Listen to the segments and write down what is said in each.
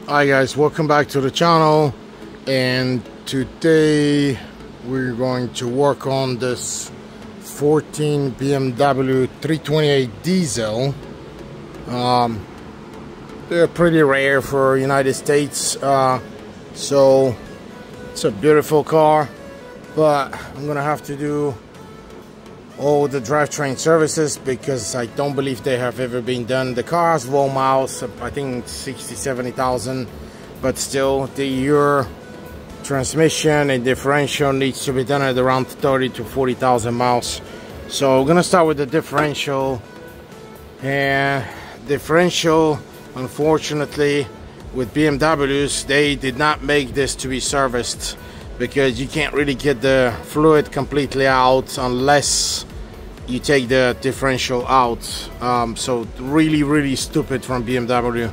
Hi guys, welcome back to the channel, and today we're going to work on this 14 BMW 328 diesel. They're pretty rare for United States, so it's a beautiful car, but I'm gonna have to do all the drivetrain services because I don't believe they have ever been done. The car has low miles, I think 60-70,000, but still the transmission and differential needs to be done at around 30 to 40,000 miles. So we're gonna start with the differential. And differential, unfortunately, with BMWs, they did not make this to be serviced because you can't really get the fluid completely out unless you take the differential out. So really stupid from BMW,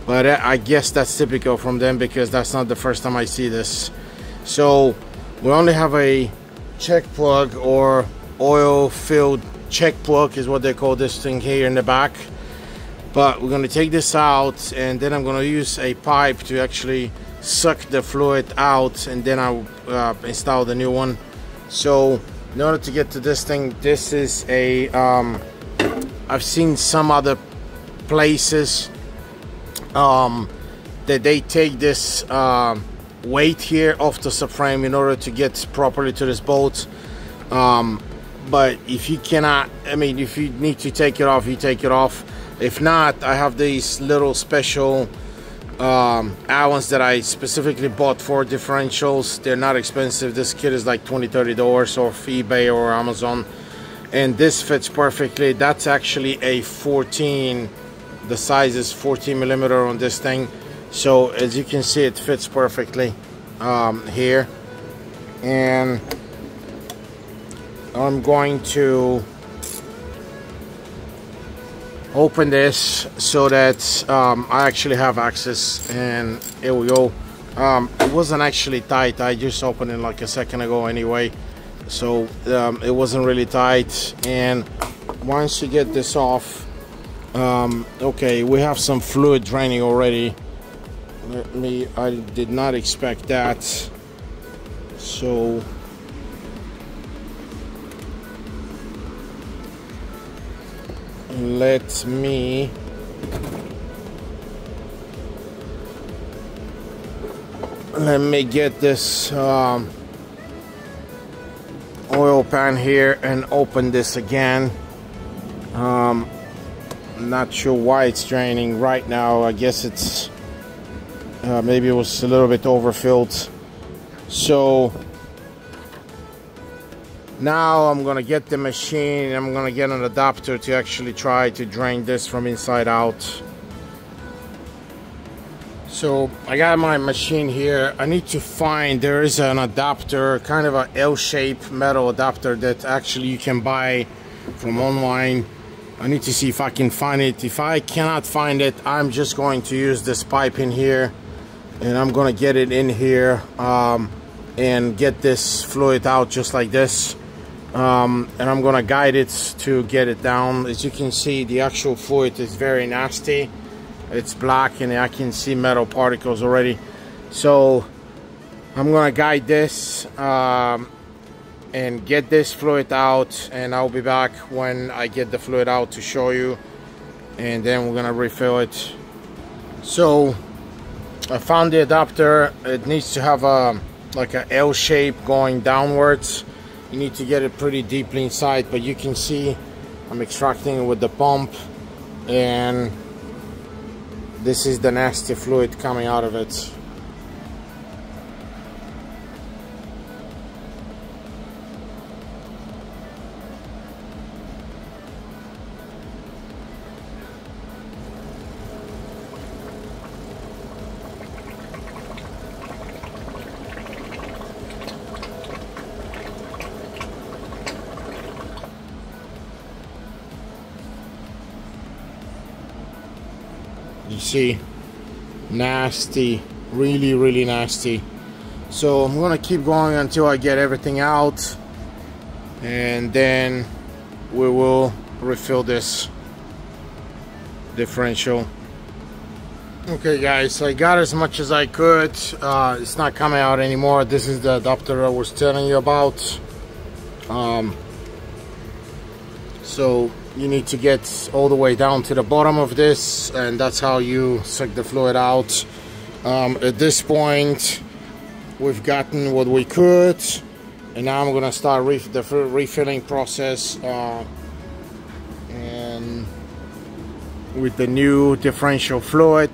but I guess that's typical from them because that's not the first time I see this. So we only have a check plug, or oil filled check plug is what they call this thing here in the back, but we're going to take this out and then I'm going to use a pipe to actually suck the fluid out, and then I'll install the new one. So in order to get to this thing, this is a I've seen some other places that they take this weight here off the subframe in order to get properly to this bolt, but if you cannot, I mean, if you need to take it off, you take it off. If not, I have these little special Allens that I specifically bought for differentials. They're not expensive. This kit is like $20-30 off eBay or Amazon, and this fits perfectly. That's actually a 14, the size is 14 millimeter on this thing, so as you can see, it fits perfectly here. And I'm going to open this so that I actually have access, and here we go. It wasn't actually tight, I just opened it like a second ago anyway, so it wasn't really tight. And once you get this off, okay, we have some fluid draining already. I did not expect that, so let me get this oil pan here and open this again. Not sure why it's draining right now. I guess it's maybe it was a little bit overfilled. So now I'm gonna get the machine, I'm gonna get an adapter to actually try to drain this from inside out. So I got my machine here. I need to find, there is an adapter, kind of a L-shaped metal adapter that actually you can buy from online. I need to see if I can find it. If I cannot find it, I'm just going to use this pipe in here, and I'm gonna get it in here and get this fluid out just like this. And I'm gonna guide it to get it down. As you can see, the actual fluid is very nasty. It's black and I can see metal particles already. So I'm gonna guide this and get this fluid out, and I'll be back when I get the fluid out to show you, and then we're gonna refill it. So I found the adapter. It needs to have like a L shape going downwards. You need to get it pretty deeply inside, but you can see I'm extracting it with the pump, and this is the nasty fluid coming out of it. You see, nasty, really nasty. So I'm gonna keep going until I get everything out, and then we will refill this differential. Okay guys, I got as much as I could. It's not coming out anymore. This is the adapter I was telling you about. So you need to get all the way down to the bottom of this, and that's how you suck the fluid out. At this point we've gotten what we could, and now I'm gonna start the refilling process, and with the new differential fluid.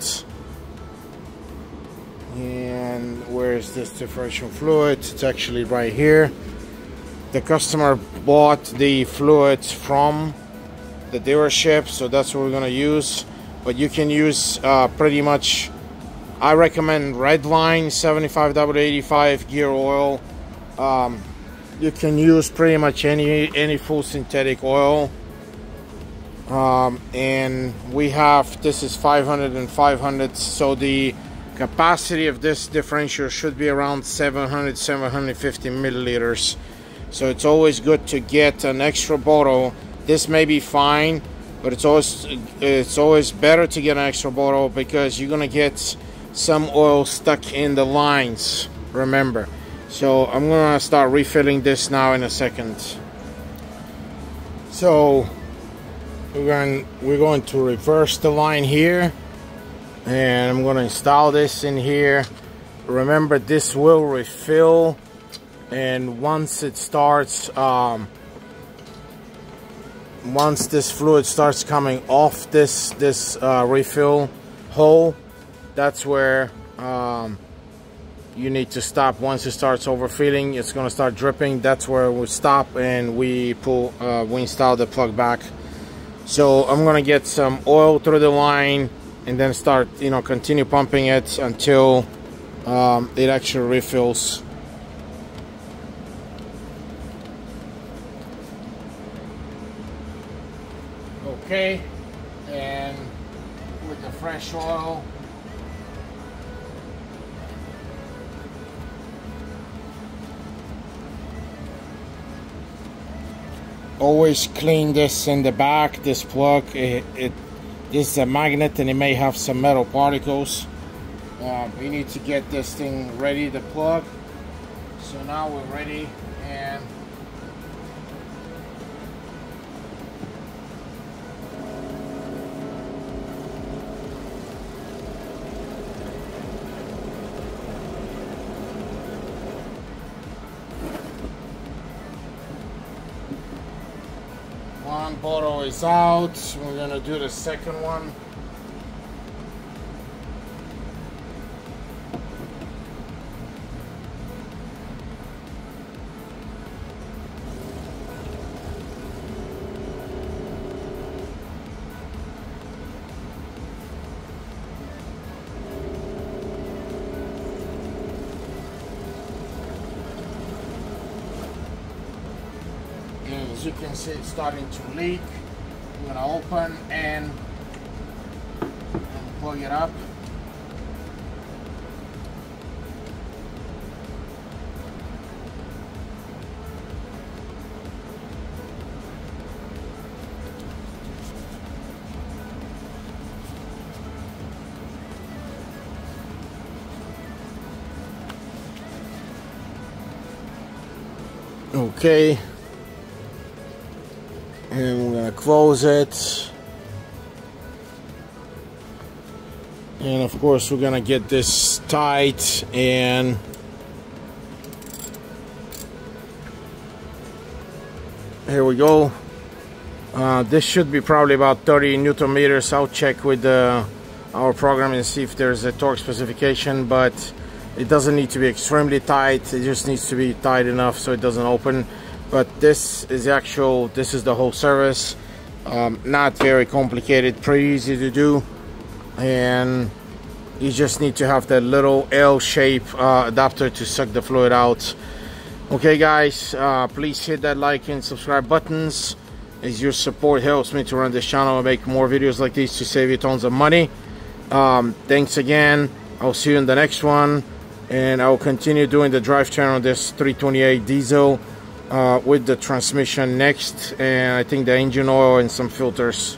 And where is this differential fluid? It's actually right here. The customer bought the fluid from the dealership, so that's what we're gonna use. But you can use pretty much, I recommend Redline 75W85 gear oil. You can use pretty much any full synthetic oil. And we have, this is 500 and 500, so the capacity of this differential should be around 750 milliliters. So it's always good to get an extra bottle. This may be fine, but it's always better to get an extra bottle, because you're gonna get some oil stuck in the lines, remember. So I'm gonna start refilling this now in a second. So we're going to reverse the line here, and I'm going to install this in here. Remember, this will refill, and once it starts, once this fluid starts coming off this refill hole, that's where you need to stop. Once it starts overfilling, it's going to start dripping. That's where we stop, and we install the plug back. So I'm gonna get some oil through the line, and then start, continue pumping it until it actually refills. Okay, and with the fresh oil, always clean this in the back, this plug. This is a magnet, and it may have some metal particles. We need to get this thing ready, the plug. So now we're ready, and one bottle is out. We're gonna do the second one. And as you can see, it's starting to leak. I'm gonna open and plug it up. Okay. And we're gonna close it, and of course we're gonna get this tight, and here we go. This should be probably about 30 Newton meters. I'll check with our program and see if there's a torque specification, but it doesn't need to be extremely tight. It just needs to be tight enough so it doesn't open. But this is the whole service. Not very complicated, pretty easy to do, and you just need to have that little L-shape adapter to suck the fluid out. Okay guys, please hit that like and subscribe buttons, as your support helps me to run this channel and make more videos like these to save you tons of money. Thanks again. I'll see you in the next one, and I'll continue doing the drivetrain on this 328 diesel with the transmission next, and I think the engine oil and some filters.